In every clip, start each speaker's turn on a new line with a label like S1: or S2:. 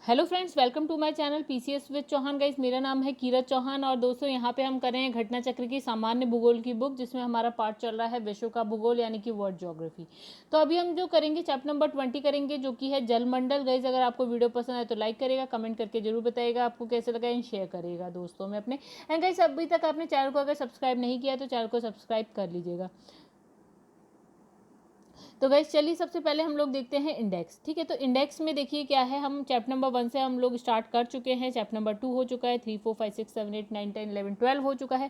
S1: Hello friends, welcome to my channel PCS with Chauhan. Guys, मेरा नाम है कीरत चौहान और दोस्तों यहाँ पे हम कर रहे हैं घटना चक्र की सामान्य भूगोल की बुक, जिसमें हमारा पार्ट चल रहा है विश्व का भूगोल यानी कि वर्ल्ड ज्योग्राफी। तो अभी हम जो करेंगे चैप्टर नंबर 20 करेंगे, जो कि है जलमंडल। गाइस, अगर आपको वीडियो पसंद आए तो लाइक करेगा, कमेंट करके जरूर बताएगा आपको कैसे लगा, एंड शेयर करेगा दोस्तों में अपने। एंड गाइस, अभी तक आपने चैनल को अगर सब्सक्राइब नहीं किया तो चैनल को सब्सक्राइब कर लीजिएगा। तो गाइस चलिए, सबसे पहले हम लोग देखते हैं इंडेक्स। ठीक है, तो इंडेक्स में देखिए क्या है, हम चैप्टर नंबर 1 से हम लोग स्टार्ट कर चुके हैं। चैप्टर नंबर 2 हो चुका है, 3 4 5 6 7 8 9 10 11 12 हो चुका है,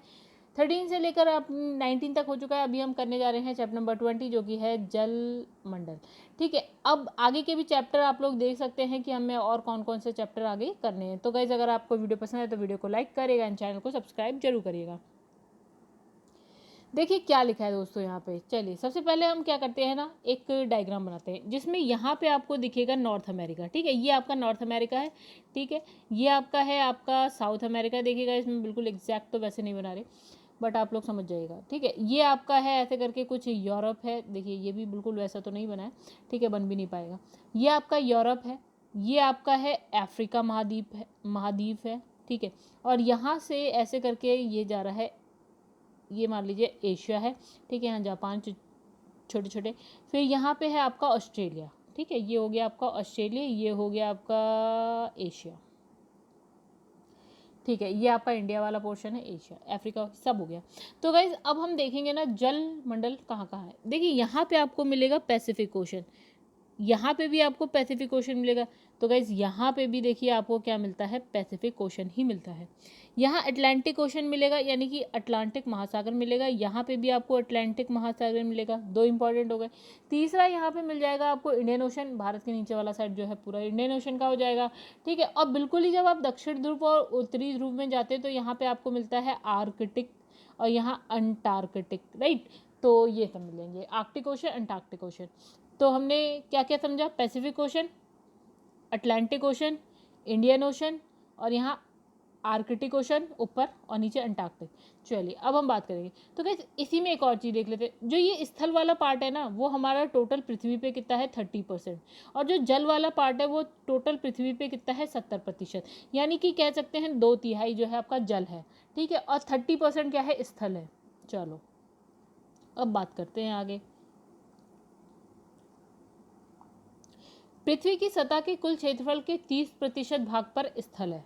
S1: 13 से लेकर आप 19 तक हो चुका है। अभी हम करने जा रहे हैं चैप्टर नंबर 20, जो कि है जल मंडल। ठीक है, अब आगे के भी चैप्टर आप लोग देख सकते हैं कि हमें और कौन कौन से चैप्टर आगे करने हैं। तो गाइस, अगर आपको वीडियो पसंद है तो वीडियो को लाइक करेगा एंड चैनल को सब्सक्राइब जरूर करिएगा। देखिए क्या लिखा है दोस्तों यहाँ पे। चलिए, सबसे पहले हम क्या करते हैं ना, एक डायग्राम बनाते हैं जिसमें यहाँ पे आपको दिखेगा नॉर्थ अमेरिका। ठीक है, ये आपका नॉर्थ अमेरिका है। ठीक है, ये आपका है आपका साउथ अमेरिका। देखिएगा, इसमें बिल्कुल एग्जैक्ट तो वैसे नहीं बना रहे, बट आप लोग समझ जाइएगा। ठीक है, ये आपका है ऐसे करके कुछ यूरोप है। देखिए, ये भी बिल्कुल वैसा तो नहीं बना है, ठीक है, बन भी नहीं पाएगा। ये आपका यूरोप है, ये आपका है अफ्रीका महाद्वीप है। ठीक है, और यहाँ से ऐसे करके ये जा रहा है, ये मान लीजिए एशिया है। ठीक है, यहाँ जापान छोटे छोटे। फिर यहाँ पे है आपका ऑस्ट्रेलिया। ठीक है, ये हो गया आपका ऑस्ट्रेलिया, ये हो गया आपका एशिया। ठीक है, ये आपका इंडिया वाला पोर्शन है, एशिया अफ्रीका सब हो गया। तो गाइज अब हम देखेंगे ना जल मंडल कहाँ कहाँ है। देखिए, यहाँ पे आपको मिलेगा पैसिफिक ओशन, यहाँ पे भी आपको पैसिफिक ओशन मिलेगा। तो गाइज यहाँ पे भी देखिए आपको क्या मिलता है, पैसिफिक ओशन ही मिलता है। यहाँ अटलांटिक ओशन मिलेगा, यानी कि अटलांटिक महासागर मिलेगा। यहाँ पे भी आपको अटलांटिक महासागर मिलेगा, दो इंपॉर्टेंट हो गए। तीसरा यहाँ पे मिल जाएगा आपको इंडियन ओशन, भारत के नीचे वाला साइड जो है पूरा इंडियन ओशन का हो जाएगा। ठीक है, और बिल्कुल ही जब आप दक्षिण ध्रुव और उत्तरी ध्रुव में जाते हैं तो यहाँ पे आपको मिलता है आर्कटिक और यहाँ अंटार्कटिक, राइट। तो ये सब मिलेंगे, आर्कटिक ओशन, अंटार्कटिक ओशन। तो हमने क्या क्या समझा, Pacific ocean, Atlantic ocean, Indian ocean, और यहाँ आर्कटिक ओशन ऊपर और नीचे अंटार्कटिक। चलिए अब हम बात करेंगे। तो गाइस इसी में एक और चीज़ देख लेते हैं। जो ये स्थल वाला पार्ट है ना, वो हमारा टोटल पृथ्वी पे कितना है, 30%। और जो जल वाला पार्ट है वो टोटल पृथ्वी पे कितना है, 70%। यानी कि कह सकते हैं 2/3 जो है आपका जल है। ठीक है, और 30% क्या है, स्थल है। चलो अब बात करते हैं आगे। पृथ्वी की सतह के कुल क्षेत्रफल के 30% भाग पर स्थल है,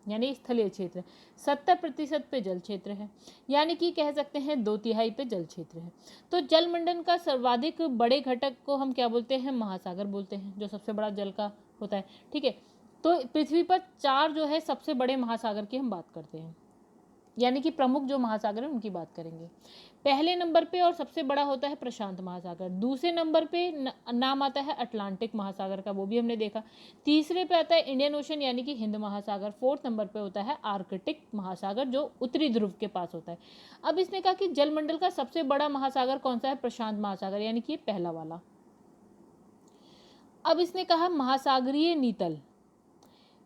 S1: यानी स्थलीय क्षेत्र। 70% पे जल क्षेत्र है, यानी कि कह सकते हैं 2/3 पे जल क्षेत्र है। तो जलमंडल का सर्वाधिक बड़े घटक को हम क्या बोलते हैं, महासागर बोलते हैं, जो सबसे बड़ा जल का होता है। ठीक है, तो पृथ्वी पर 4 जो है सबसे बड़े महासागर की हम बात करते हैं, यानी कि प्रमुख जो महासागर है उनकी बात करेंगे। पहले नंबर पे और सबसे बड़ा होता है प्रशांत महासागर। दूसरे नंबर पे नाम आता है अटलांटिक महासागर का, वो भी हमने देखा। तीसरे पे आता है इंडियन ओशन यानी कि हिंद महासागर। फोर्थ नंबर पे होता है आर्कटिक महासागर, जो उत्तरी ध्रुव के पास होता है। अब इसने कहा कि जलमंडल का सबसे बड़ा महासागर कौन सा है, प्रशांत महासागर, यानी कि पहला वाला। अब इसने कहा महासागरीय नीतल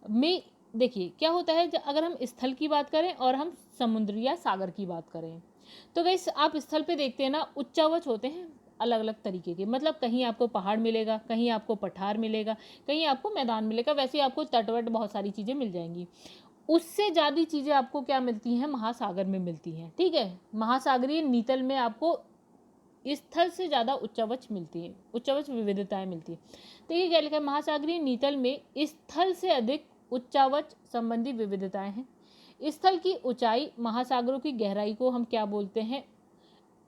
S1: में देखिए क्या होता है, अगर हम स्थल की बात करें और हम समुद्र या सागर की बात करें, तो गाइस आप स्थल पे देखते हैं ना, उच्चावच होते हैं अलग अलग तरीके के। मतलब कहीं आपको पहाड़ मिलेगा, कहीं आपको पठार मिलेगा, कहीं आपको मैदान मिलेगा, वैसे आपको तटवर्ट बहुत सारी चीज़ें मिल जाएंगी। उससे ज़्यादा चीज़ें आपको क्या मिलती हैं, महासागर में मिलती हैं। ठीक है, महासागरीय नीतल में आपको स्थल से ज़्यादा उच्चावच मिलती है, उच्चावच विविधताएं मिलती है। देखिए क्या लिखा है, महासागरीय नीतल में स्थल से अधिक उच्चावच संबंधी विविधताएं हैं। स्थल की ऊंचाई, महासागरों की गहराई को हम क्या बोलते हैं,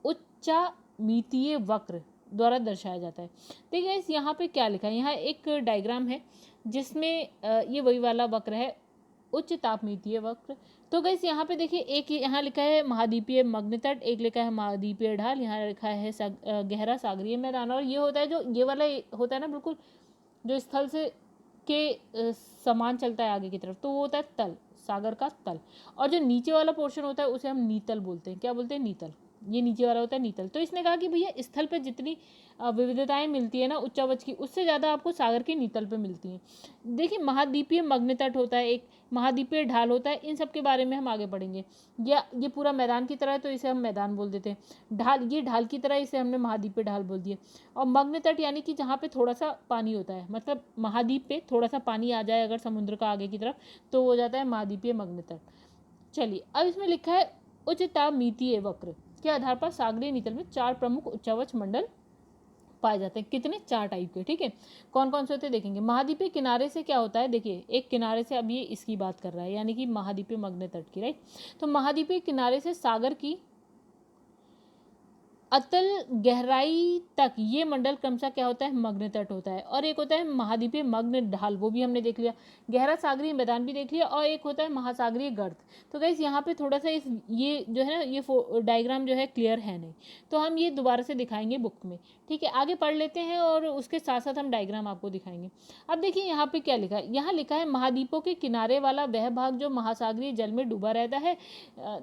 S1: उच्चामीतीय वक्र द्वारा दर्शाया जाता है। देखिए इस यहाँ पे क्या लिखा है, यहाँ एक डायग्राम है जिसमें ये वही वाला वक्र है, उच्च तापमीतीय वक्र। तो गैस यहाँ पे देखिए, एक यहाँ लिखा है महाद्वीपीय मग्न तट, एक लिखा है महाद्वीपीय ढाल, यहाँ लिखा है गहरा सागरीय मैदान। और ये होता है जो ये वाला होता है ना, बिल्कुल जो स्थल से के समान चलता है आगे की तरफ, तो वो होता है तल, सागर का तल। और जो नीचे वाला पोर्शन होता है उसे हम नीतल बोलते हैं। क्या बोलते हैं, नीतल। ये नीचे वाला होता है नीतल। तो इसने कहा कि भैया स्थल पे जितनी विविधताएं मिलती है ना उच्चावच की, उससे ज़्यादा आपको सागर के नीतल पे मिलती हैं। देखिए महाद्वीपीय मग्न तट होता है, एक महाद्वीपीय ढाल होता है, इन सब के बारे में हम आगे पढ़ेंगे। या ये पूरा मैदान की तरह है तो इसे हम मैदान बोल देते हैं। ढाल, ये ढाल की तरह, इसे हमने महाद्वीपीय ढाल बोल दिया। और मग्न तट यानी कि जहाँ पे थोड़ा सा पानी होता है, मतलब महाद्वीप पे थोड़ा सा पानी आ जाए अगर समुद्र का आगे की तरफ, तो हो जाता है महाद्वीपीय मग्न तट। चलिए अब इसमें लिखा है उच्चतामीतीय वक्र के आधार पर सागरीय नीतल में 4 प्रमुख उच्चावच मंडल पाए जाते हैं। कितने? 4 टाइप के। ठीक है, कौन कौन से होते हैं देखेंगे। महाद्वीपीय किनारे से क्या होता है, देखिए एक किनारे से, अब ये इसकी बात कर रहा है यानी कि महाद्वीपीय मग्न तट की, राइट। तो महाद्वीपीय किनारे से सागर की अतल गहराई तक ये मंडल क्रमशः क्या होता है, मग्न तट होता है। और एक होता है महाद्वीपीय मग्न ढाल, वो भी हमने देख लिया। गहरा सागरीय मैदान भी देख लिया। और एक होता है महासागरीय गर्त। तो गाइस यहाँ पे थोड़ा सा ये जो है ना, ये डायग्राम जो है क्लियर है नहीं, तो हम ये दोबारा से दिखाएंगे बुक में। ठीक है, आगे पढ़ लेते हैं और उसके साथ साथ हम डायग्राम आपको दिखाएंगे। अब देखिए यहाँ पे क्या लिखा है, यहाँ लिखा है महाद्वीपों के किनारे वाला वह भाग जो महासागरीय जल में डूबा रहता है।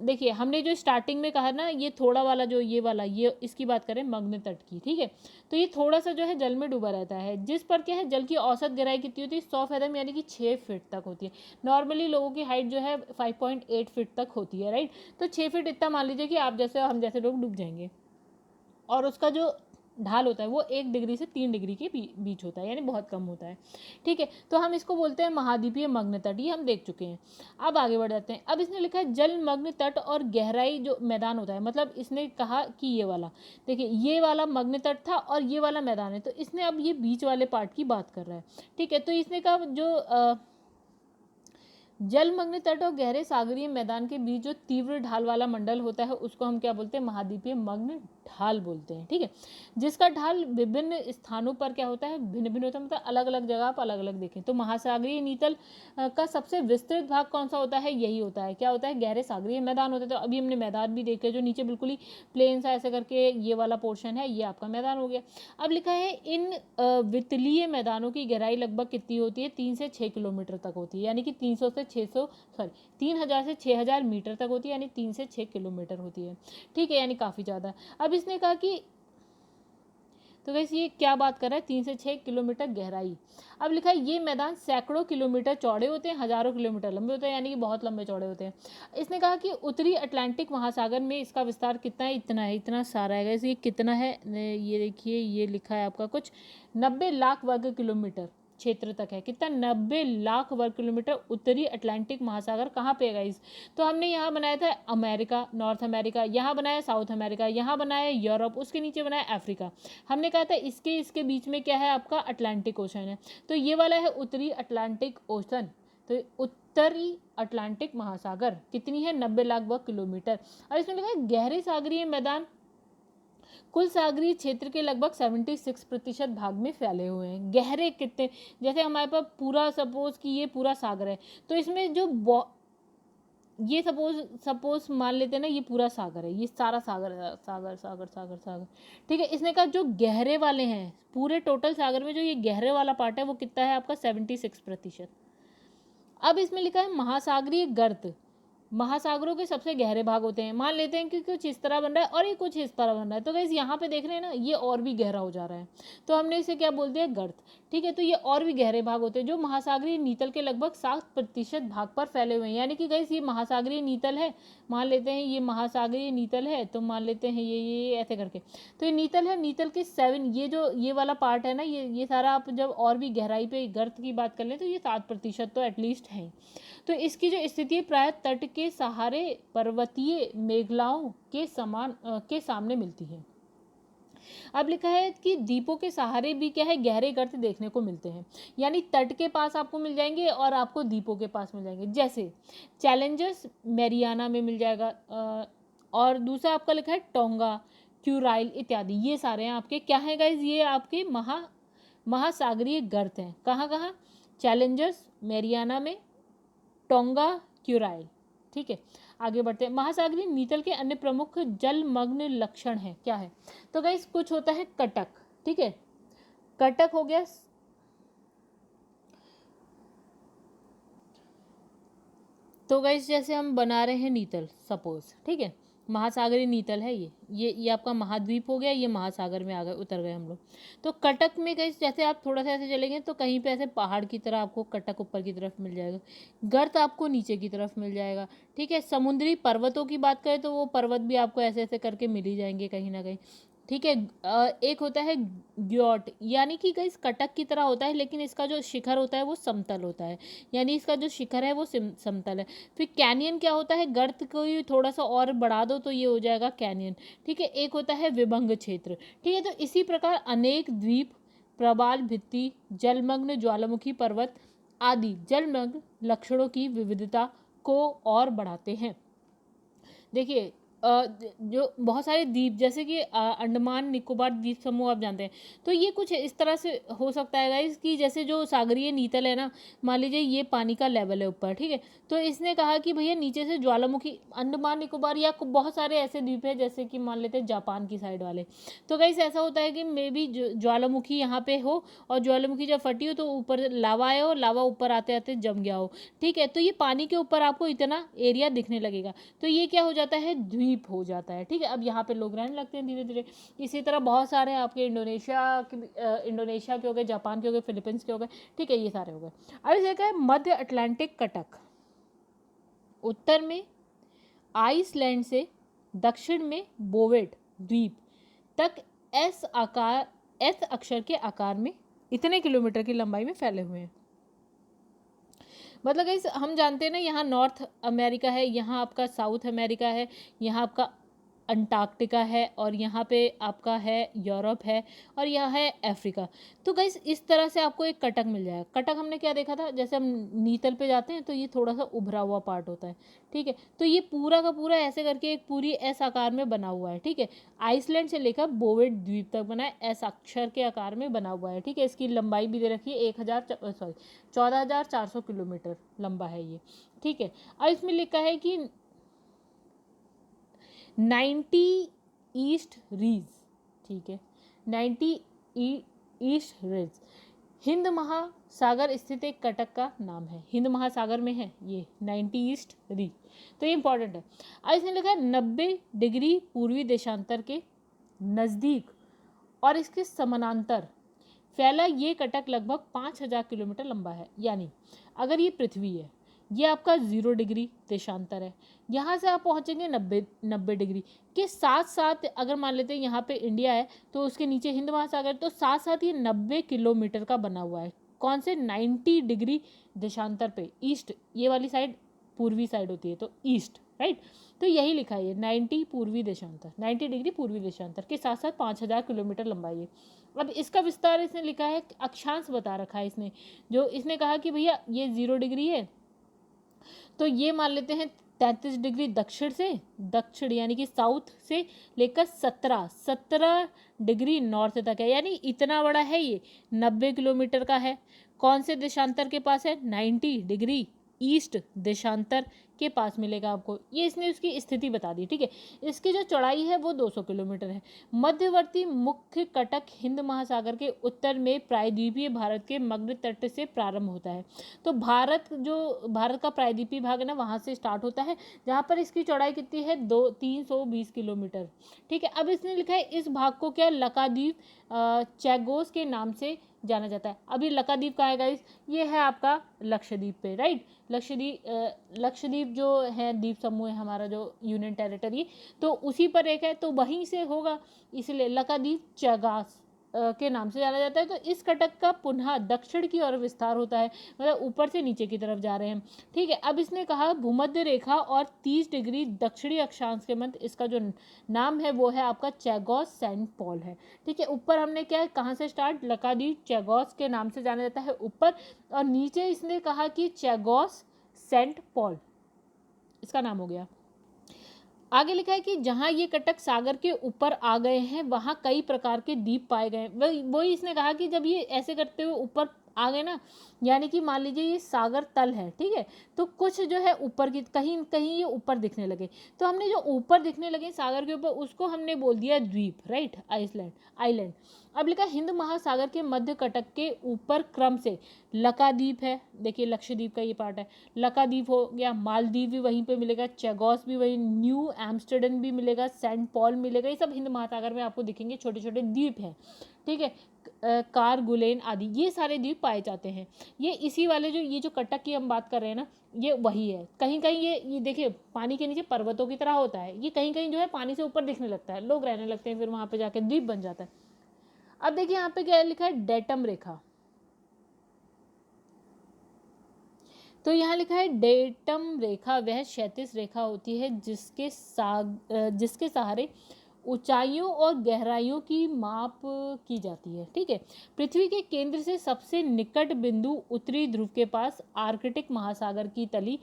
S1: देखिए हमने जो स्टार्टिंग में कहा ना, ये थोड़ा वाला जो ये वाला, ये इसकी बात करें मग्न तट की। ठीक है, तो ये थोड़ा सा जो है जल में डूबा रहता है, जिस पर क्या है, जल की औसत गहराई कितनी होती है, 100 फैथम यानी कि 6 फीट तक होती है। नॉर्मली लोगों की हाइट जो है 5.8 फीट तक होती है, राइट। तो 6 फीट इतना मान लीजिए कि आप जैसे हम जैसे लोग डूब जाएंगे। और उसका जो ढाल होता है वो 1 डिग्री से 3 डिग्री के बीच होता है, यानी बहुत कम होता है। ठीक है, तो हम इसको बोलते हैं महाद्वीपीय मग्न तट, ये हम देख चुके हैं। अब आगे बढ़ जाते हैं। अब इसने लिखा है जल मग्न तट और गहराई जो मैदान होता है, मतलब इसने कहा कि ये वाला, देखिए ये वाला मग्न तट था और ये वाला मैदान है, तो इसने अब ये बीच वाले पार्ट की बात कर रहा है। ठीक है, तो इसने कहा जो जलमग्न तट और गहरे सागरीय मैदान के बीच जो तीव्र ढाल वाला मंडल होता है उसको हम क्या बोलते हैं, महाद्वीपीय मग्न ढाल बोलते हैं। ठीक है, जिसका ढाल विभिन्न स्थानों पर क्या होता है, भिन्न भिन्न होता है, मतलब अलग अलग जगह आप अलग अलग देखें। तो महासागरीय नीतल का सबसे विस्तृत भाग कौन सा होता है, यही होता है, क्या होता है, गहरे सागरीय मैदान होते हैं। तो अभी हमने मैदान भी देखे, जो नीचे बिल्कुल ही प्लेन सा ऐसे करके ये वाला पोर्शन है, ये आपका मैदान हो गया। अब लिखा है इन वितलीय मैदानों की गहराई लगभग कितनी होती है, 3 से 6 किलोमीटर तक होती है, यानी कि 300 से 600 सॉरी 3000 से 6000 मीटर तक होती है, यानी 3 से 6 किलोमीटर होती है। ठीक है, यानी काफ़ी ज़्यादा। अब इसने कहा कि, तो वैसे ये क्या बात कर रहा है, 3 से 6 किलोमीटर गहराई। अब लिखा है ये मैदान सैकड़ों किलोमीटर चौड़े होते हैं, हजारों किलोमीटर लंबे होते हैं, यानी कि बहुत लंबे चौड़े होते हैं। इसने कहा कि उत्तरी अटलांटिक महासागर में इसका विस्तार कितना है, इतना है, इतना सारा है। ये कितना है, ये देखिए, ये लिखा है आपका कुछ 90 लाख वर्ग किलोमीटर क्षेत्र तक है। कितना, 90 लाख वर्ग किलोमीटर। उत्तरी अटलांटिक महासागर कहाँ पे है गाइस, तो हमने यहाँ बनाया था अमेरिका, नॉर्थ अमेरिका, यहाँ बनाया साउथ अमेरिका, यहाँ बनाया यूरोप, उसके नीचे बनाया अफ्रीका। हमने कहा था इसके बीच में क्या है आपका, अटलांटिक ओशन है। तो ये वाला है उत्तरी अटलांटिक ओशन। तो उत्तरी अटलांटिक महासागर कितनी है, 90 लाख वर्ग किलोमीटर। और इसमें लिखा है गहरे सागरीय मैदान कुल सागरीय क्षेत्र के लगभग 76% भाग में फैले हुए हैं। गहरे कितने, जैसे हमारे पास पूरा, सपोज कि ये पूरा सागर है, तो इसमें जो ये सपोज मान लेते हैं ना, ये पूरा सागर है, ये सारा सागर सागर सागर सागर सागर। ठीक है, इसने कहा जो गहरे वाले हैं पूरे टोटल सागर में, जो ये गहरे वाला पार्ट है वो कितना है आपका, 76%। अब इसमें लिखा है महासागरीय गर्त, महासागरों के सबसे गहरे भाग होते हैं। मान लेते हैं कि कुछ इस तरह बन रहा है और ये कुछ इस तरह बन रहा है, तो गाइस यहाँ पे देख रहे हैं ना, ये और भी गहरा हो जा रहा है, तो हमने इसे क्या बोल दिया, गर्त। ठीक है, तो ये और भी गहरे भाग होते हैं जो महासागरीय नीतल के लगभग 7% भाग पर फैले हुए हैं। यानी कि गाइस ये महासागरीय नीतल है, मान लेते हैं ये महासागरीय नीतल है, तो मान लेते हैं ये ऐसे करके, तो ये नीतल है। नीतल के 7, ये जो ये वाला पार्ट है ना, ये सारा आप जब और भी गहराई पे गर्त की बात कर लें तो ये 7% तो एटलीस्ट है। तो इसकी जो स्थिति प्राय तट के सहारे पर्वतीय मेघलाओं के सामने मिलती है। अब लिखा है कि द्वीपों के सहारे भी क्या है, गहरे गर्त देखने को मिलते हैं, यानी तट के पास आपको मिल जाएंगे और आपको द्वीपों के पास मिल जाएंगे। जैसे चैलेंजर्स मैरियाना में मिल जाएगा, और दूसरा आपका लिखा है टोंगा, क्यूराइल इत्यादि, ये सारे हैं आपके क्या है गाइज, ये आपके महासागरीय गर्त हैं। कहाँ कहाँ, चैलेंजर्स मैरियाना में, टोंगा, क्यूराइल। ठीक है, आगे बढ़ते हैं। महासागरीय नीतल के अन्य प्रमुख जलमग्न लक्षण है, क्या है, तो गाइस कुछ होता है कटक। ठीक है, कटक हो गया, तो गाइस जैसे हम बना रहे हैं नीतल सपोज, ठीक है, महासागरीय नीतल है ये आपका महाद्वीप हो गया, ये महासागर में आ गए, उतर गए हम लोग। तो कटक में कहीं जैसे आप थोड़ा सा ऐसे चलेंगे तो कहीं पे ऐसे पहाड़ की तरह आपको कटक ऊपर की तरफ मिल जाएगा, गर्त आपको नीचे की तरफ मिल जाएगा, ठीक है। समुद्री पर्वतों की बात करें तो वो पर्वत भी आपको ऐसे ऐसे करके मिल ही जाएंगे कहीं ना कहीं, ठीक है। एक होता है ग्योट, यानी कि गाइस कटक की तरह होता है लेकिन इसका जो शिखर होता है वो समतल होता है, यानी इसका जो शिखर है वो समतल है। फिर कैनियन क्या होता है, गर्त को ही थोड़ा सा और बढ़ा दो तो ये हो जाएगा कैनियन, ठीक है। एक होता है विभंग क्षेत्र, ठीक है। तो इसी प्रकार अनेक द्वीप, प्रबाल भित्ति, जलमग्न ज्वालामुखी पर्वत आदि जलमग्न लक्षणों की विविधता को और बढ़ाते हैं। देखिए जो बहुत सारे द्वीप जैसे कि अंडमान निकोबार द्वीप समूह आप जानते हैं, तो ये कुछ इस तरह से हो सकता है गाइस कि जैसे जो सागरीय नीतल है ना, मान लीजिए ये पानी का लेवल है ऊपर, ठीक है। तो इसने कहा कि भैया नीचे से ज्वालामुखी, अंडमान निकोबार या बहुत सारे ऐसे द्वीप है जैसे कि मान लेते हैं जापान की साइड वाले, तो गाइस ऐसा होता है कि मे बी ज्वालामुखी यहाँ पे हो और ज्वालामुखी जब फटी हो तो ऊपर लावा आए और लावा ऊपर आते आते जम गया हो, ठीक है। तो ये पानी के ऊपर आपको इतना एरिया दिखने लगेगा, तो ये क्या हो जाता है, द्वीप हो जाता है, ठीक है। अब यहाँ पे लोग रहने लगते हैं धीरे धीरे। इसी तरह बहुत सारे आपके इंडोनेशिया के हो गए, जापान के हो गए, फिलीपींस के हो गए, ठीक है, ये सारे हो गए। अब इसे क्या है, मध्य अटलांटिक कटक, उत्तर में आइसलैंड से दक्षिण में बोवेट द्वीप तक एस अक्षर के आकार में इतने किलोमीटर की लंबाई में फैले हुए हैं। मतलब गाइस हम जानते हैं ना, यहाँ नॉर्थ अमेरिका है, यहाँ आपका साउथ अमेरिका है, यहाँ आपका अंटार्कटिका है, और यहाँ पे आपका है यूरोप है, और यहाँ है अफ्रीका। तो गाइस इस तरह से आपको एक कटक मिल जाएगा। कटक हमने क्या देखा था, जैसे हम नीतल पे जाते हैं तो ये थोड़ा सा उभरा हुआ पार्ट होता है, ठीक है। तो ये पूरा का पूरा ऐसे करके एक पूरी एस आकार में बना हुआ है, ठीक है। आइसलैंड से लेकर बोवेट द्वीप तक बना है, एस अक्षर के आकार में बना हुआ है, ठीक है। इसकी लंबाई भी दे रखी है 14,400 किलोमीटर लंबा है ये, ठीक है। और इसमें लिखा है कि 90 ईस्ट रीज, ठीक है, 90 ईस्ट रीज हिंद महासागर स्थित एक कटक का नाम है, हिंद महासागर में है ये 90 ईस्ट रीज, तो ये इंपॉर्टेंट है। अब इसने लिखा है 90 डिग्री पूर्वी देशांतर के नज़दीक और इसके समानांतर फैला ये कटक लगभग 5,000 किलोमीटर लंबा है। यानी अगर ये पृथ्वी है, ये आपका 0 डिग्री देशांतर है, यहाँ से आप पहुँचेंगे 90 डिग्री के साथ साथ, अगर मान लेते हैं यहाँ पे इंडिया है तो उसके नीचे हिंद महासागर, तो साथ साथ ये 90 किलोमीटर का बना हुआ है। कौन से, 90 डिग्री देशांतर पे, ईस्ट, ये वाली साइड पूर्वी साइड होती है तो ईस्ट, राइट। तो यही लिखा है 90 पूर्वी देशांतर, 90 डिग्री पूर्वी देशांतर के साथ साथ 5,000 किलोमीटर लंबाई है। अब इसका विस्तार इसने लिखा है, अक्षांश बता रखा है इसने, जो इसने कहा कि भैया ये 0 डिग्री है तो ये मान लेते हैं 33 डिग्री दक्षिण यानी कि साउथ से लेकर 17 डिग्री नॉर्थ तक है, यानी इतना बड़ा है ये, 90 किलोमीटर का है। कौन से देशांतर के पास है, 90 डिग्री ईस्ट देशांतर के पास मिलेगा आपको, ये इसने उसकी स्थिति बता दी, ठीक है। इसकी जो चौड़ाई है वो 200 किलोमीटर है। मध्यवर्ती मुख्य कटक हिंद महासागर के उत्तर में प्रायद्वीपीय भारत के मग्न तट से प्रारंभ होता है। तो भारत का प्रायद्वीपीय भाग है ना, वहाँ से स्टार्ट होता है, जहाँ पर इसकी चौड़ाई कितनी है, 320 किलोमीटर, ठीक है। अब इसने लिखा है इस भाग को क्या, लकाद्वीप चैगोस के नाम से जाना जाता है। अभी लकाद्वीप कहाँ है गाइस, ये है आपका लक्षद्वीप पे, राइट। लक्षद्वीप जो है द्वीप समूह है हमारा, जो यूनियन टेरिटरी, तो उसी पर एक है, तो वहीं से होगा, इसलिए लकाद्वीप चैगास के नाम से जाना जाता है। तो इस कटक का पुनः दक्षिण की ओर विस्तार होता है, मतलब ऊपर से नीचे की तरफ जा रहे हैं, ठीक है। अब इसने कहा भूमध्य रेखा और 30 डिग्री दक्षिणी अक्षांश के मध्य इसका जो नाम है वो है आपका चैगोस सेंट पॉल है, ठीक है। ऊपर हमने क्या है, कहाँ से स्टार्ट, लकाद्वीप चैगोस के नाम से जाना जाता है ऊपर, और नीचे इसने कहा कि चैगोस सेंट पॉल इसका नाम हो गया। आगे लिखा है कि जहाँ ये कटक सागर के ऊपर आ गए हैं वहाँ कई प्रकार के द्वीप पाए गए। वही इसने कहा कि जब ये ऐसे करते हुए ऊपर आ गए ना। यानी कि मान लीजिए ये सागर तल है, ठीक है, तो कुछ जो है ऊपर की कहीं कहीं ये ऊपर दिखने लगे, तो हमने जो ऊपर दिखने लगे सागर के ऊपर उसको हमने बोल दिया द्वीप, राइट, आइलैंड। अब लिखा हिंद महासागर के मध्य कटक के ऊपर क्रम से लकाद्वीप है, देखिए लक्षद्वीप का ये पार्ट है, लकाद्वीप हो गया, मालदीव भी वहीं पे मिलेगा, चैगोस भी वहीं, न्यू एम्स्टर्डम भी मिलेगा, सेंट पॉल मिलेगा, ये सब हिंद महासागर में आपको दिखेंगे, छोटे छोटे द्वीप हैं, ठीक है, कारगुलेन आदि ये सारे द्वीप पाए जाते हैं। ये इसी वाले जो ये जो कटक की हम बात कर रहे हैं ना, ये वही है। कहीं कहीं ये देखिए पानी के नीचे पर्वतों की तरह होता है, ये कहीं कहीं जो है पानी से ऊपर दिखने लगता है, लोग रहने लगते हैं, फिर वहाँ पे जाके द्वीप बन जाता है। अब देखिए यहाँ पे क्या लिखा है, डेटम रेखा, तो यहाँ लिखा है डेटम रेखा वह क्षैतिज रेखा होती है जिसके सहारे ऊंचाइयों और गहराइयों की माप की जाती है, ठीक है। पृथ्वी के केंद्र से सबसे निकट बिंदु उत्तरी ध्रुव के पास आर्कटिक महासागर की तली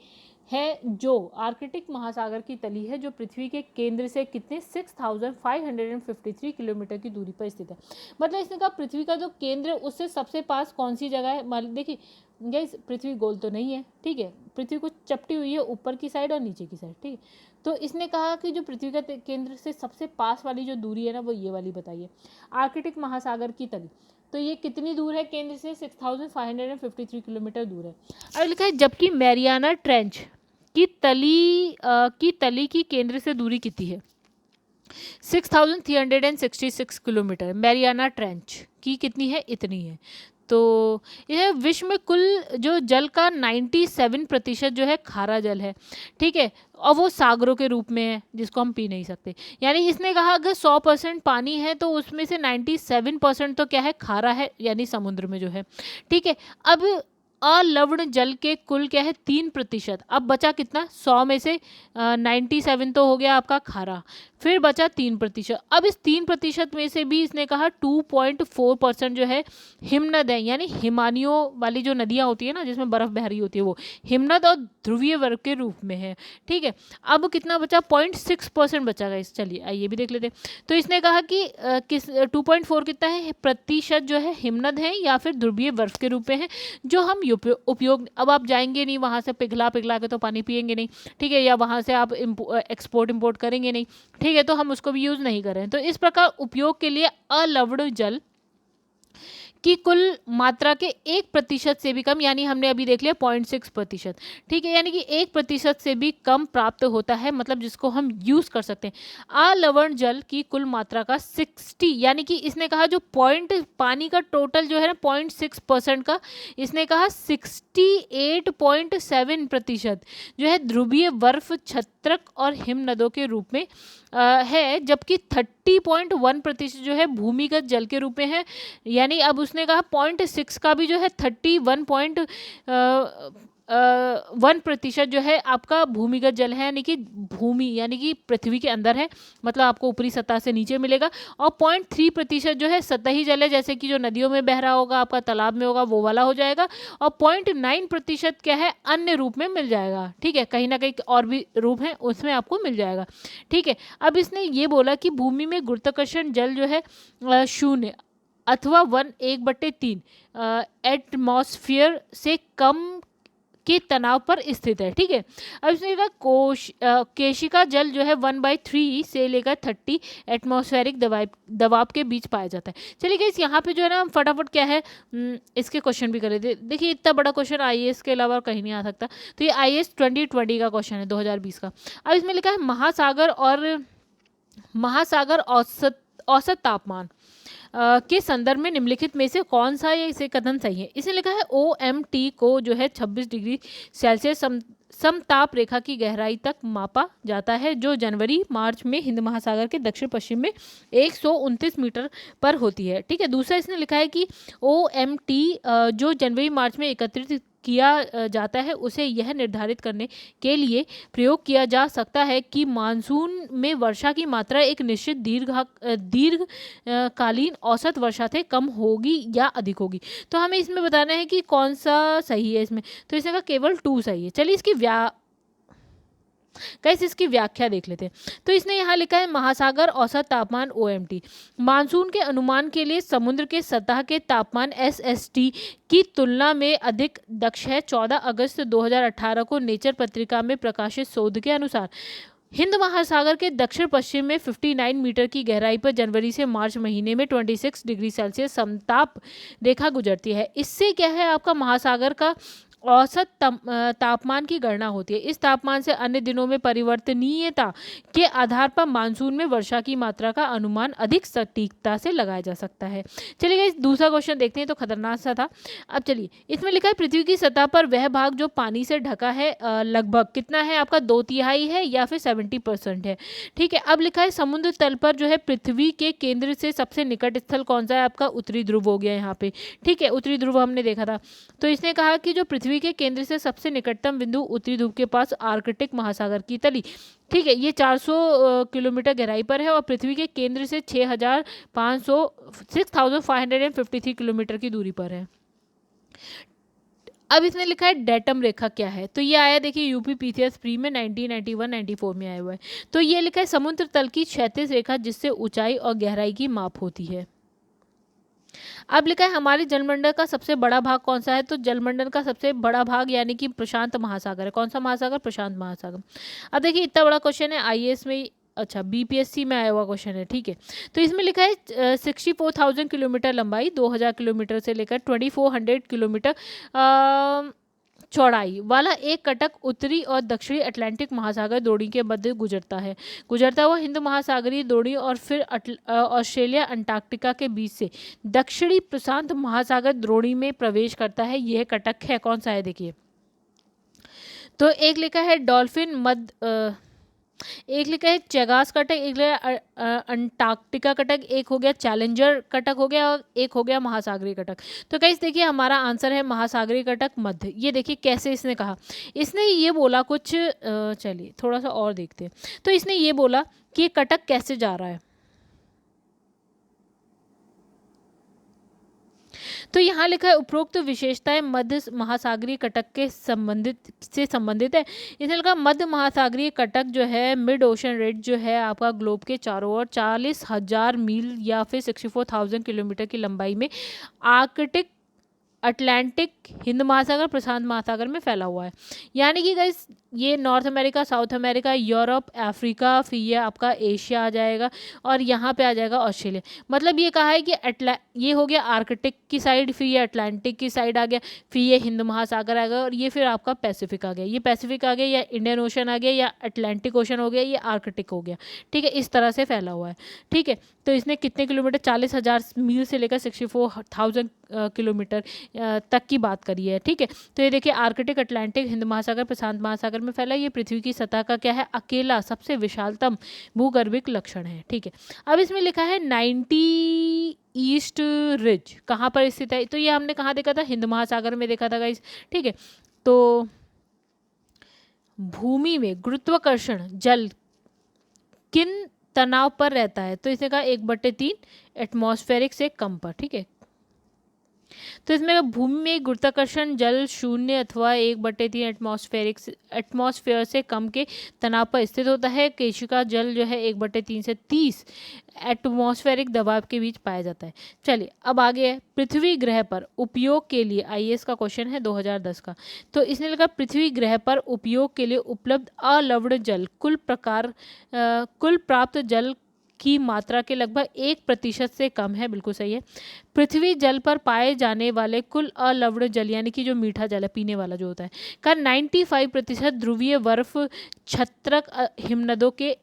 S1: है, जो आर्कटिक महासागर की तली है, जो पृथ्वी के केंद्र से कितने 6553 किलोमीटर की दूरी पर स्थित है। मतलब इसने कहा पृथ्वी का जो केंद्र है उससे सबसे पास कौन सी जगह है। देखिए गाइस पृथ्वी गोल तो नहीं है, ठीक है, पृथ्वी को चपटी हुई है ऊपर की साइड और नीचे की साइड, ठीक है। तो इसने कहा कि जो पृथ्वी का केंद्र से सबसे पास वाली जो दूरी है ना वो ये वाली बताइए, आर्कटिक महासागर की तली, तो ये कितनी दूर है केंद्र से 6553 किलोमीटर दूर है। अब लिखा है जबकि मैरियाना ट्रेंच की तली की केंद्र से दूरी कितनी है, 6366 किलोमीटर। मैरियाना ट्रेंच की कितनी है, इतनी है। तो यह विश्व में कुल जो जल का 97% जो है खारा जल है, ठीक है, और वो सागरों के रूप में है जिसको हम पी नहीं सकते। यानी इसने कहा अगर 100% पानी है तो उसमें से 97% तो क्या है, खारा है, यानी समुद्र में जो है, ठीक है। अब अलवण जल के कुल क्या है 3%। अब बचा कितना, 100 में से 97 तो हो गया आपका खारा, फिर बचा 3%। अब इस 3% में से भी इसने कहा 2.4% जो है हिमनद है, यानी हिमानियों वाली जो नदियाँ होती है ना जिसमें बर्फ बह रही होती है वो हिमनद और ध्रुवीय वर्ग के रूप में है, ठीक है। अब कितना बचा, 0.6% बचा गाइस, चलिए आइए भी देख लेते हैं। तो इसने कहा कि किस 2.4 कितना है प्रतिशत जो है हिमनद है या फिर ध्रुवीय बर्फ के रूप में है, जो हम उपयोग, अब आप जाएंगे नहीं वहाँ से पिघला के तो पानी पिएंगे नहीं, ठीक है, या वहाँ से आप एक्सपोर्ट इम्पोर्ट करेंगे नहीं, ठीक है, तो हम उसको भी यूज़ नहीं करें। तो इस प्रकार उपयोग के लिए अलवण जल की कुल मात्रा के 1% से भी कम, यानी हमने अभी देख लिया 0.6%, ठीक है, यानी कि 1% से भी कम प्राप्त होता है, मतलब जिसको हम यूज़ कर सकते हैं। अलवण जल की कुल मात्रा का 60, यानी कि इसने कहा जो पानी का टोटल जो है ना 0.6% का, इसने कहा 68.7% जो है ध्रुवीय बर्फ, छत्रक और हिमनदों के रूप में है, जबकि 30.1% जो है भूमिगत जल के रूप में है। यानी अब उसने कहा 0.6 का भी जो है 31% जो है आपका भूमिगत जल है, यानी कि भूमि यानी कि पृथ्वी के अंदर है, मतलब आपको ऊपरी सतह से नीचे मिलेगा। और 0.3% जो है सतही जल है, जैसे कि जो नदियों में बह रहा होगा, आपका तालाब में होगा, वो वाला हो जाएगा। और 0.9% क्या है, अन्य रूप में मिल जाएगा, ठीक है, कहीं ना कहीं और भी रूप है उसमें आपको मिल जाएगा, ठीक है। अब इसने ये बोला कि भूमि में गुरुत्वाकर्षण जल जो है 0 अथवा 1/3 एटमॉस्फेयर से कम के तनाव पर स्थित है, ठीक है। अब इसने कहा केशिका जल जो है 1/3 से लेकर 30 एटमॉस्फेरिक दबाव के बीच पाया जाता है। चलिए गाइस यहाँ पे जो है ना हम फटाफट क्या है इसके क्वेश्चन भी कर लेते। देखिए इतना बड़ा क्वेश्चन IAS के अलावा कहीं नहीं आ सकता, तो ये IAS 2020 का क्वेश्चन है, 2020 का। अब इसमें लिखा है महासागर औसत तापमान के संदर्भ में निम्नलिखित में से कौन सा ये इसे कथन सही है। इसने लिखा है OMT को जो है 26 डिग्री सेल्सियस समताप रेखा की गहराई तक मापा जाता है, जो जनवरी मार्च में हिंद महासागर के दक्षिण पश्चिम में 129 मीटर पर होती है, ठीक है। दूसरा इसने लिखा है कि OMT जो जनवरी मार्च में एकत्रित किया जाता है, उसे यह निर्धारित करने के लिए प्रयोग किया जा सकता है कि मानसून में वर्षा की मात्रा एक निश्चित दीर्घकालीन औसत वर्षा से कम होगी या अधिक होगी। तो हमें इसमें बताना है कि कौन सा सही है इसमें, तो इसका केवल 2 सही है। चलिए इसकी गाइस इसकी व्याख्या देख लेते हैं। तो इसने यहाँ लिखा है महासागर औसत तापमान OMT मानसून के अनुमान के लिए समुद्र के सतह के तापमान SST की तुलना में अधिक दक्ष है। 14 अगस्त 2018 को नेचर पत्रिका में प्रकाशित शोध के अनुसार हिंद महासागर के दक्षिण पश्चिम में 59 मीटर की गहराई पर जनवरी से मार्च महीने में 26 डिग्री सेल्सियस समताप रेखा गुजरती है। इससे क्या है, आपका महासागर का औसत तापमान की गणना होती है। इस तापमान से अन्य दिनों में परिवर्तनीयता के आधार पर मानसून में वर्षा की मात्रा का अनुमान अधिक सटीकता से लगाया जा सकता है। चलिए गाइस दूसरा क्वेश्चन देखते हैं, तो खतरनाक सा था। अब चलिए इसमें लिखा है पृथ्वी की सतह पर वह भाग जो पानी से ढका है लगभग कितना है, आपका 2/3 है या फिर 70% है। ठीक है, अब लिखा है समुद्र तल पर जो है पृथ्वी के केंद्र से सबसे निकट स्थल कौन सा है, आपका उत्तरी ध्रुव हो गया यहाँ पे। ठीक है, उत्तरी ध्रुव हमने देखा था। तो इसने कहा कि जो पृथ्वी के केंद्र से सबसे निकटतम बिंदु उत्तरी ध्रुव के पास आर्कटिक महासागर की तली, ठीक है, ये 400 किलोमीटर गहराई पर है और पृथ्वी के केंद्र से 6553 किलोमीटर की दूरी पर है। अब इसने लिखा है डेटम रेखा क्या है, तो ये आया देखिए यूपी PCS प्री में 1991-94 में आया हुआ है। तो ये लिखा है समुद्र तल की क्षैतिज रेखा जिससे ऊंचाई और गहराई की माप होती है। अब लिखा है हमारे जलमंडल का सबसे बड़ा भाग कौन सा है, तो जलमंडल का सबसे बड़ा भाग यानी कि प्रशांत महासागर है। कौन सा महासागर, प्रशांत महासागर। अब देखिए इतना बड़ा क्वेश्चन है, IAS में, अच्छा BPSC में आया हुआ क्वेश्चन है। ठीक है, तो इसमें लिखा है 64,000 किलोमीटर लंबाई, 2000 किलोमीटर से लेकर 2400 किलोमीटर चौड़ाई वाला एक कटक उत्तरी और दक्षिणी अटलांटिक महासागर द्रोणी के मध्य गुजरता हुआ हिंद महासागरीय द्रोणी और फिर ऑस्ट्रेलिया अंटार्कटिका के बीच से दक्षिणी प्रशांत महासागर द्रोणी में प्रवेश करता है। यह कटक है, कौन सा है देखिए। तो एक लिखा है डॉल्फिन मध्य, एक लिखा है चेगास कटक, एक लिखा है अंटार्कटिका कटक, एक हो गया चैलेंजर कटक हो गया और एक हो गया महासागरीय कटक। तो गाइस देखिए हमारा आंसर है महासागरीय कटक मध्य। ये देखिए कैसे इसने कहा, इसने ये बोला कुछ, चलिए थोड़ा सा और देखते हैं। तो इसने ये बोला कि ये कटक कैसे जा रहा है, तो यहाँ लिखा है उपरोक्त विशेषताएं मध्य महासागरीय कटक के संबंधित है। इसने लिखा मध्य महासागरीय कटक जो है मिड ओशन रेड जो है आपका ग्लोब के चारों ओर 40,000 मील या फिर 64,000 किलोमीटर की लंबाई में आर्कटिक, अटलांटिक, हिंद महासागर, प्रशांत महासागर में फैला हुआ है। यानी कि गाइस ये north America, south America, Europe, Africa, फिर ये आपका एशिया आ जाएगा और यहाँ पे आ जाएगा ऑस्ट्रेलिया। मतलब ये कहा है कि ये हो गया आर्कटिक की साइड, फिर ये अटलांटिक की साइड आ गया, फिर ये हिंद महासागर आ गया और ये फिर आपका पैसिफिक आ गया। ये पैसिफिक आ गया या इंडियन ओशन आ गया या अटलांटिक ओशन हो गया, ये आर्कटिक हो गया। ठीक है, इस तरह से फैला हुआ है। ठीक है, तो इसने कितने किलोमीटर, 40,000 मील से लेकर 64,000 किलोमीटर तक की बात करी है। ठीक है, तो ये देखिए आर्कटिक, अटलांटिक, हिंद महासागर, प्रशांत महासागर में फैला। ये पृथ्वी की सतह का क्या है, अकेला सबसे विशालतम भूगर्भिक लक्षण है। ठीक है, अब इसमें लिखा है 90 ईस्ट रिज कहाँ पर स्थित है, तो ये हमने कहाँ देखा था, हिंद महासागर में देखा था गाइस। ठीक है, तो भूमि में गुरुत्वाकर्षण जल किन तनाव पर रहता है, तो इसने कहा 1/3 एटमॉस्फेरिक से कम पर। ठीक है, तो इसमें भूमि में गुरुत्वाकर्षण जल 0 अथवा 1/3 एटमॉस्फेयर से कम के तनाव पर स्थित होता है। केशिका जल जो है 1/3 से 30 एटमॉस्फेरिक दबाव के बीच पाया जाता है। चलिए अब आगे है पृथ्वी ग्रह पर उपयोग के लिए, IAS का क्वेश्चन है 2010 का। तो इसने लिखा पृथ्वी ग्रह पर उपयोग के लिए उपलब्ध अलवण जल कुल प्राप्त जल की मात्रा के लगभग 1% से कम है। बिल्कुल सही है। पृथ्वी जल पर पाए जाने वाले कुल अलवण जल यानी कि जो मीठा जल है पीने वाला जो होता है का 95% ध्रुवीय बर्फ छत्रक हिमनदों के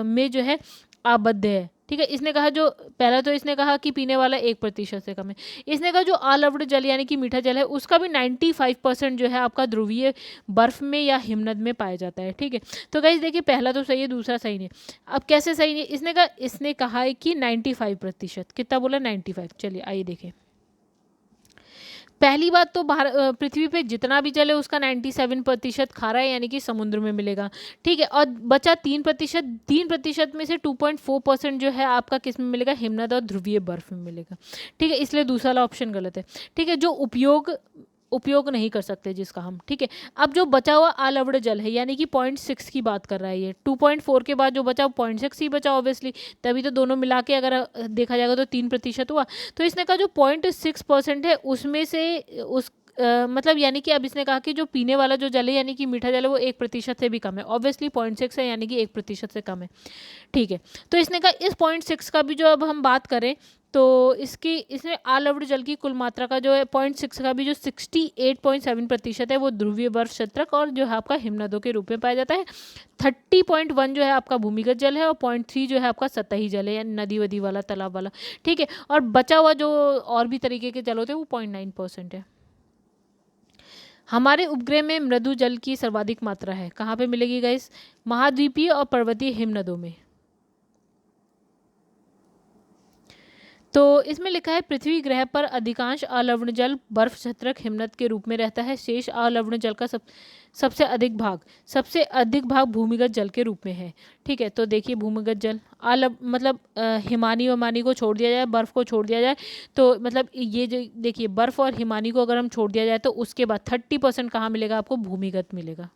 S1: में जो है आबद्ध है। ठीक है, इसने कहा जो पहला तो इसने कहा कि पीने वाला 1% से कम है। इसने कहा जो अलवण जल यानी कि मीठा जल है उसका भी 95% जो है आपका ध्रुवीय बर्फ में या हिमनद में पाया जाता है। ठीक है, तो गाइस देखिए पहला तो सही है, दूसरा सही नहीं। अब कैसे सही नहीं, इसने कहा है कि 95%, कितना बोला 95। चलिए आइए देखें। पहली बात तो पृथ्वी पे जितना भी जल है उसका 97% खारा है यानी कि समुद्र में मिलेगा। ठीक है, और बचा 3% में से 2.4% जो है आपका किस में मिलेगा, हिमनद और ध्रुवीय बर्फ में मिलेगा। ठीक है, इसलिए दूसरा वाला ऑप्शन गलत है। ठीक है, जो उपयोग नहीं कर सकते जिसका हम, ठीक है। अब जो बचा हुआ अलवड़ जल है यानी कि 0.6 की बात कर रहा है ये, 2.4 के बाद जो बचा 0.6 ही बचा ऑब्वियसली, तभी तो दोनों मिला के अगर देखा जाएगा तो 3% हुआ। तो इसने कहा जो 0.6% है उसमें से उस मतलब यानी कि अब इसने कहा कि जो पीने वाला जो जल है यानी कि मीठा जल है वो 1% से भी कम है, ऑब्वियसली 0.6 है यानी कि 1% से कम है, ठीक है। तो इसने कहा इस 0.6 का भी जो अब हम बात करें तो इसमें अलवड़ जल की कुल मात्रा का जो है 0.6 का भी जो 68.7% है वो ध्रुवीय बर्फ क्षेत्रक और जो है आपका हिमनदों के रूप में पाया जाता है। 30.1 जो है आपका भूमिगत जल है और 0.3 जो है आपका सतही जल है यानी नदी वदी वाला तालाब वाला, ठीक है। और बचा हुआ जो और भी तरीके के जल होते हैं वो 0.9% है। हमारे उपग्रह में मृदु जल की सर्वाधिक मात्रा है, कहाँ पे मिलेगी गाइस? महाद्वीपीय और पर्वतीय हिमनदों में। तो इसमें लिखा है पृथ्वी ग्रह पर अधिकांश अलवण जल बर्फ क्षेत्रक हिमनद के रूप में रहता है। शेष अलवण जल का सबसे अधिक भाग भूमिगत जल के रूप में है, ठीक है। तो देखिए भूमिगत जल मतलब हिमानी वमानी को छोड़ दिया जाए, बर्फ़ को छोड़ दिया जाए तो मतलब ये जो देखिए बर्फ़ और हिमानी को अगर हम छोड़ दिया जाए तो उसके बाद 30% कहाँ मिलेगा आपको? भूमिगत मिलेगा,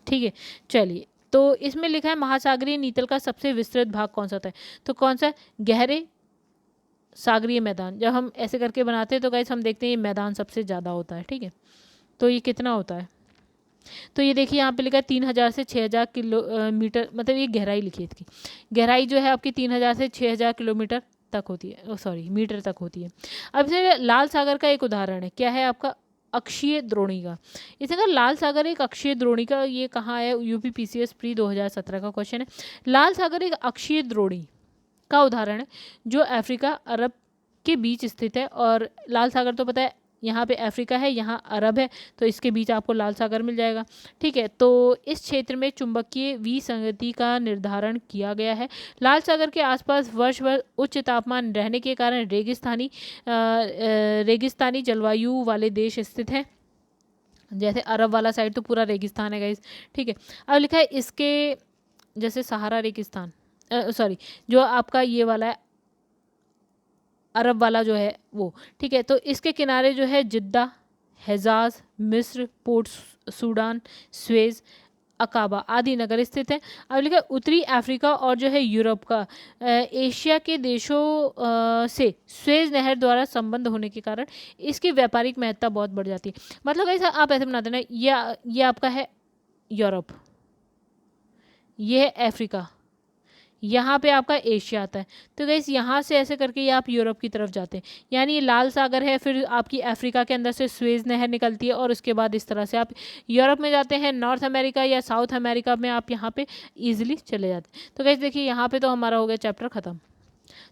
S1: ठीक है। चलिए, तो इसमें लिखा है महासागरीय नीतल का सबसे विस्तृत भाग कौन सा होता है? तो कौन सा? गहरे सागरीय मैदान। जब हम ऐसे करके बनाते हैं तो गाइस हम देखते हैं ये मैदान सबसे ज़्यादा होता है, ठीक है। तो ये कितना होता है? तो ये देखिए यहाँ पे लिखा है 3000 से 6000 किलोमीटर, मतलब ये गहराई लिखी है इसकी। गहराई जो है आपकी 3000 से 6000 किलोमीटर तक होती है, सॉरी मीटर तक होती है। अब इसमें लाल सागर का एक उदाहरण है, क्या है आपका? अक्षीय द्रोणिका। इसने कहा लाल सागर एक अक्षीय द्रोणिका, ये कहाँ है? यूपी पीसीएस प्री 2017 का क्वेश्चन है। लाल सागर एक अक्षीय द्रोणी का उदाहरण है जो अफ्रीका अरब के बीच स्थित है। और लाल सागर तो पता है यहाँ पे अफ्रीका है, यहाँ अरब है, तो इसके बीच आपको लाल सागर मिल जाएगा, ठीक है। तो इस क्षेत्र में चुंबकीय विसंगति का निर्धारण किया गया है। लाल सागर के आसपास वर्ष भर उच्च तापमान रहने के कारण रेगिस्तानी जलवायु वाले देश स्थित हैं। जैसे अरब वाला साइड तो पूरा रेगिस्तान है गाइस, ठीक है। अब लिखा है इसके जैसे सहारा रेगिस्तान, सॉरी जो आपका ये वाला है अरब वाला जो है वो, ठीक है। तो इसके किनारे जो है जिद्दा, हेजाज, मिस्र, पोर्ट सूडान, स्वेज, अकाबा आदि नगर स्थित हैं। अब लिखा उत्तरी अफ्रीका और जो है यूरोप का एशिया के देशों से स्वेज नहर द्वारा संबंध होने के कारण इसकी व्यापारिक महत्ता बहुत बढ़ जाती है। मतलब ऐसा आप ऐसे बनाते ना, ये आपका है यूरोप, ये है अफ्रीका, यहाँ पे आपका एशिया आता है। तो गैस यहाँ से ऐसे करके ये आप यूरोप की तरफ जाते हैं, यानी ये लाल सागर है, फिर आपकी अफ्रीका के अंदर से स्वेज नहर निकलती है और उसके बाद इस तरह से आप यूरोप में जाते हैं, नॉर्थ अमेरिका या साउथ अमेरिका में आप यहाँ पे इजीली चले जाते हैं। तो गैस देखिए यहाँ पे तो हमारा हो गया चैप्टर ख़त्म।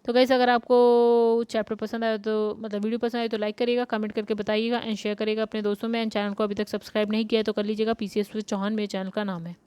S1: तो गैस अगर आपको चैप्टर पसंद आया तो मतलब वीडियो पसंद आए तो लाइक करिएगा, कमेंट करके बताइएगा एंड शेयर करिएगा अपने दोस्तों में। एंड चैनल को अभी तक सब्सक्राइब नहीं किया है तो कर लीजिएगा। पीसीएस विद चौहान मेरे चैनल का नाम है।